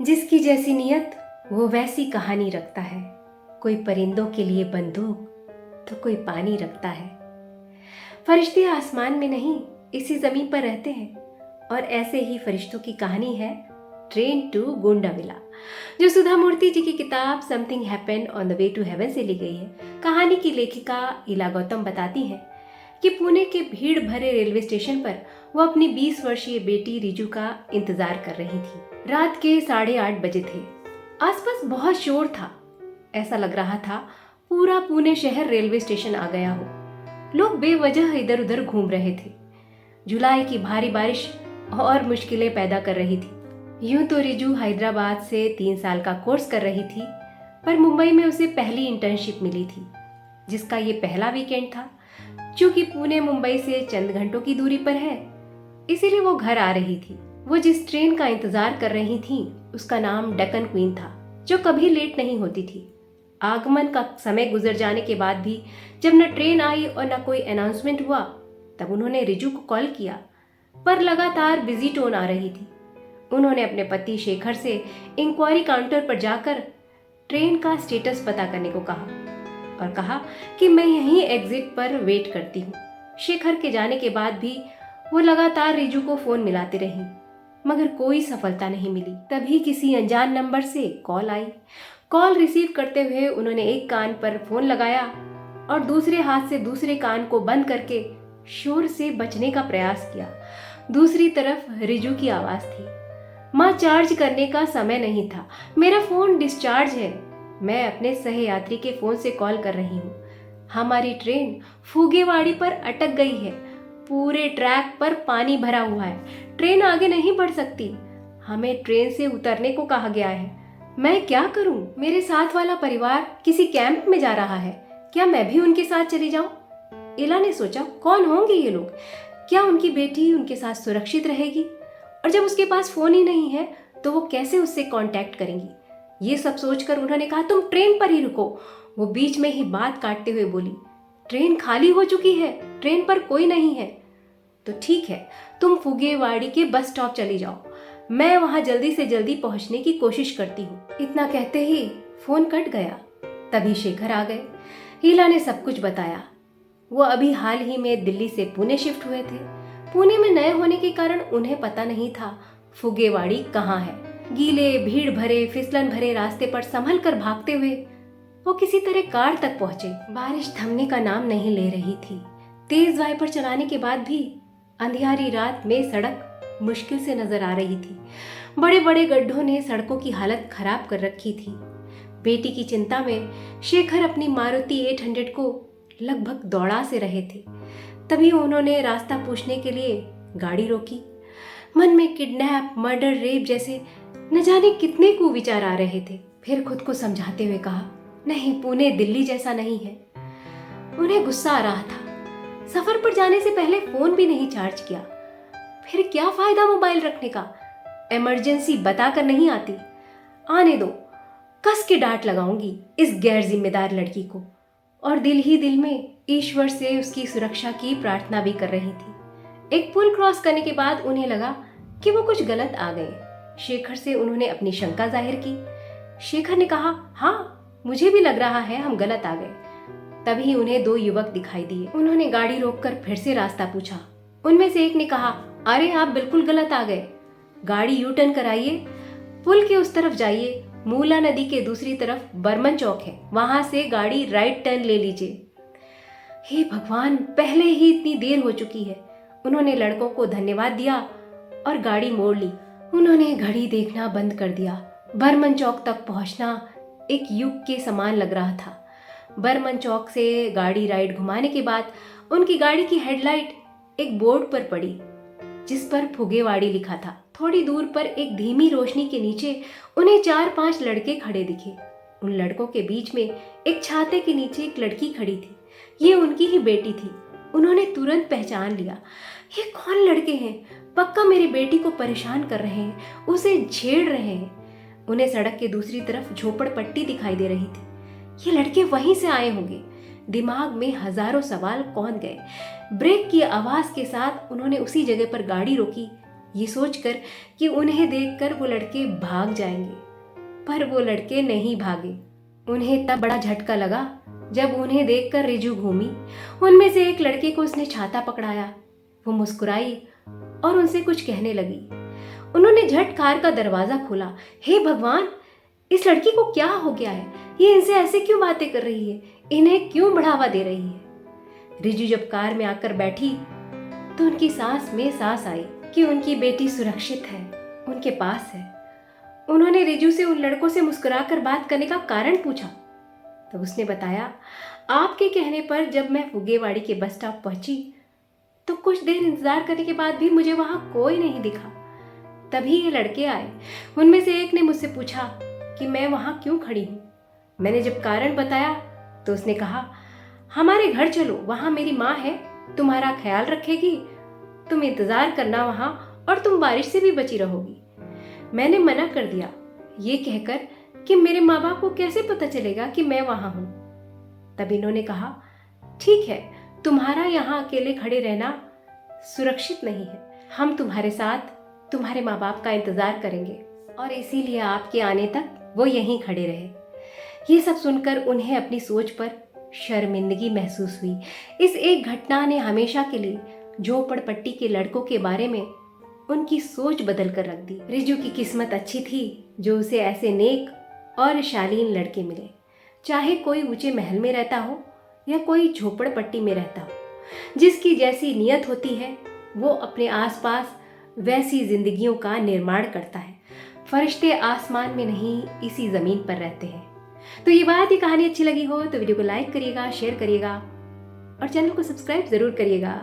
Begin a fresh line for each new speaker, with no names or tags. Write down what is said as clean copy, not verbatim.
जिसकी जैसी नियत वो वैसी कहानी रखता है। कोई परिंदों के लिए बंदूक तो कोई पानी रखता है। फरिश्ते आसमान में नहीं इसी जमीन पर रहते हैं और ऐसे ही फरिश्तों की कहानी है ट्रेन टू गोंडाविला, जो सुधा मूर्ति जी की किताब something happened on the way to heaven से ली गई है। कहानी की लेखिका इला गौतम बताती हैं कि पुणे के भीड़ भरे रेलवे स्टेशन पर वो अपनी 20 वर्षीय बेटी रिजू का इंतजार कर रही थी। रात के 8:30 बजे थे। आसपास बहुत शोर था। ऐसा लग रहा था पूरा पुणे शहर रेलवे स्टेशन आ गया हो। लोग बेवजह इधर उधर घूम रहे थे। जुलाई की भारी बारिश और मुश्किलें पैदा कर रही थी। यूं तो रिजू हैदराबाद से 3 साल का कोर्स कर रही थी, पर मुंबई में उसे पहली इंटर्नशिप मिली थी, जिसका ये पहला वीकेंड था। चूंकि पुणे मुंबई से चंद घंटों की दूरी पर है, इसीलिए वो घर आ रही थी। वो जिस ट्रेन का इंतजार कर रही थी उसका नाम डेक्कन क्वीन था, जो कभी लेट नहीं होती थी। आगमन का समय गुजर जाने के बाद भी जब न ट्रेन आई और न कोई अनाउंसमेंट हुआ, तब उन्होंने रिजू को कॉल किया, पर लगातार बिजी टोन आ रही थी। उन्होंने अपने पति शेखर से इंक्वायरी काउंटर पर जाकर ट्रेन का स्टेटस पता करने को कहा और कहा कि मैं यहीं एग्जिट पर वेट करती हूँ। शेखर के जाने के बाद भी वो लगातार रिजू को फोन मिलाती रही, मगर कोई सफलता नहीं मिली। तभी किसी अनजान नंबर से कॉल आई। कॉल रिसीव करते हुए उन्होंने एक कान पर फोन लगाया और दूसरे हाथ से दूसरे कान को बंद करके शोर से बचने का प्रयास किया। दूसरी तरफ रिजू की आवाज थी, माँ चार्ज करने का समय नहीं था, मेरा फोन डिस्चार्ज है, मैं अपने सह यात्री के फोन से कॉल कर रही हूँ। हमारी ट्रेन फुगेवाड़ी पर अटक गई है। पूरे ट्रैक पर पानी भरा हुआ है, ट्रेन आगे नहीं बढ़ सकती। हमें ट्रेन से उतरने को कहा गया है। मैं क्या करूं? मेरे साथ वाला परिवार किसी कैंप में जा रहा है, क्या मैं भी उनके साथ चली जाऊं? इला ने सोचा, कौन होंगे ये लोग? क्या उनकी बेटी उनके साथ सुरक्षित रहेगी? और जब उसके पास फोन ही नहीं है तो वो कैसे उससे कांटेक्ट करेंगी? ये सब सोचकर उन्होंने कहा, तुम ट्रेन पर ही रुको। वो बीच में ही बात काटते हुए बोली, ट्रेन खाली हो चुकी है, ट्रेन पर कोई नहीं है। तो ठीक है, तुम फुगेवाड़ी के बस स्टॉप चली जाओ, मैं वहां जल्दी से जल्दी पहुंचने की कोशिश करती हूँ। इतना कहते ही फोन कट गया। तभी शेखर आ गए। हीला ने सब कुछ बताया। वो अभी हाल ही में दिल्ली से पुणे शिफ्ट हुए थे। पुणे में नए होने के कारण उन्हें पता नहीं था फुगेवाड़ी कहाँ है। गीले भीड़ भरे फिसलन भरे रास्ते पर संभल कर भागते हुए वो किसी तरह कार तक पहुंचे। बारिश थमने का नाम नहीं ले रही थी। तेज वाइपर चलाने के बाद भी अंधियारी रात में सड़क मुश्किल से नजर आ रही थी। बड़े बड़े गड्ढों ने सड़कों की हालत खराब कर रखी थी। बेटी की चिंता में शेखर अपनी मारुति 800 को लगभग दौड़ा से रहे थे। तभी उन्होंने रास्ता पूछने के लिए गाड़ी रोकी। मन में किडनैप, मर्डर, रेप जैसे न जाने कितने कुविचार आ रहे थे। फिर खुद को समझाते हुए कहा, नहीं, पुणे दिल्ली जैसा नहीं है। उन्हें गुस्सा आ रहा था। सफर पर जाने से पहले फोन भी नहीं चार्ज किया। फिर क्या फायदा मोबाइल रखने का? इमरजेंसी बताकर नहीं आती। आने दो, कस के डांट लगाऊंगी इस गैर जिम्मेदार लड़की को। और दिल ही दिल में ईश्वर से उसकी सुरक्षा की प्रार्थना भी कर रही थी। एक पुल क्रॉस करने के बाद उन्हें लगा कि वो कुछ गलत आ गए। शेखर से उन्होंने अपनी शंका जाहिर की। शेखर ने कहा, हाँ, मुझे भी लग रहा है हम गलत आ गए। तभी उन्हें 2 युवक दिखाई दिए। उन्होंने गाड़ी रोककर फिर से रास्ता पूछा। उनमें से एक ने कहा, अरे आप बिल्कुल गलत आ गए, गाड़ी यू टर्न कराइए, पुल के उस तरफ जाइए, मूला नदी के दूसरी तरफ बर्मन चौक है, वहां से गाड़ी राइट टर्न ले लीजिए। हे भगवान, पहले ही इतनी देर हो चुकी है। उन्होंने लड़कों को धन्यवाद दिया और गाड़ी मोड़ ली। उन्होंने घड़ी देखना बंद कर दिया। बर्मन चौक तक पहुंचना एक युग के समान लग रहा था। बर्मन चौक से गाड़ी राइट घुमाने के बाद उनकी गाड़ी की हेडलाइट एक बोर्ड पर पड़ी, जिस पर फुगेवाड़ी लिखा था। थोड़ी दूर पर एक धीमी रोशनी के नीचे उन्हें 4-5 लड़के खड़े दिखे। उन लड़कों के बीच में एक छाते के नीचे एक लड़की खड़ी थी। ये उनकी ही बेटी थी। उन्होंने तुरंत पहचान लिया, ये कौन लड़के हैं? पक्का मेरी बेटी को परेशान कर रहे हैं, उसे छेड़ रहे हैं। उन्हें सड़क के दूसरी तरफ झोपड़पट्टी दिखाई दे रही थी। ये लड़के वहीं से आए होंगे। दिमाग में हजारों सवाल कौन गए। ब्रेक की आवाज के साथ उन्होंने उसी जगह पर गाड़ी रोकी ये सोचकर कि उन्हें देखकर वो लड़के भाग जाएंगे, पर वो लड़के नहीं भागे। उन्हें तब बड़ा झटका लगा जब उन्हें देखकर रिजू घूमी। उनमें से एक लड़के को उसने छाता पकड़ाया। वो मुस्कुराई और उनसे कुछ कहने लगी। उन्होंने झट कार का दरवाजा खोला। हे भगवान, इस लड़की को क्या हो गया है? ये इनसे ऐसे क्यों बातें कर रही है? इन्हें क्यों बढ़ावा दे रही है? रिजू जब कार में आकर बैठी तो उनकी सांस में सांस आई कि उनकी बेटी सुरक्षित है, उनके पास है। उन्होंने रिजू से उन लड़कों से मुस्कुराकर बात करने का कारण पूछा तो उसने बताया, आपके कहने पर जब मैं फुगेवाड़ी के बस स्टॉप पहुंची तो कुछ देर इंतजार करने के बाद भी मुझे वहां कोई नहीं दिखा। तभी ये लड़के आए। उनमें से एक ने मुझसे पूछा कि मैं वहां क्यों खड़ी हूं। मैंने जब कारण बताया तो उसने कहा, हमारे घर चलो, वहां मेरी माँ है, तुम्हारा ख्याल रखेगी, तुम इंतजार करना वहां और तुम बारिश से भी बची रहोगी। मैंने मना कर दिया, ये कहकर कि मेरे माँ बाप को कैसे पता चलेगा कि मैं वहां हूं। तब इन्होंने कहा, ठीक है, तुम्हारा यहाँ अकेले खड़े रहना सुरक्षित नहीं है, हम तुम्हारे साथ तुम्हारे माँ बाप का इंतजार करेंगे। और इसीलिए आपके आने तक वो यहीं खड़े रहे। ये सब सुनकर उन्हें अपनी सोच पर शर्मिंदगी महसूस हुई। इस एक घटना ने हमेशा के लिए झोपड़पट्टी के लड़कों के बारे में उनकी सोच बदल कर रख दी। रिजू की किस्मत अच्छी थी जो उसे ऐसे नेक और शालीन लड़के मिले, चाहे कोई ऊंचे महल में रहता हो या कोई झोपड़पट्टी में रहता हो। जिसकी जैसी नीयत होती है वो अपने आसपास वैसी जिंदगियों का निर्माण करता है। फरिश्ते आसमान में नहीं, इसी जमीन पर रहते हैं। तो ये कहानी अच्छी लगी हो तो वीडियो को लाइक करिएगा, शेयर करिएगा और चैनल को सब्सक्राइब जरूर करिएगा।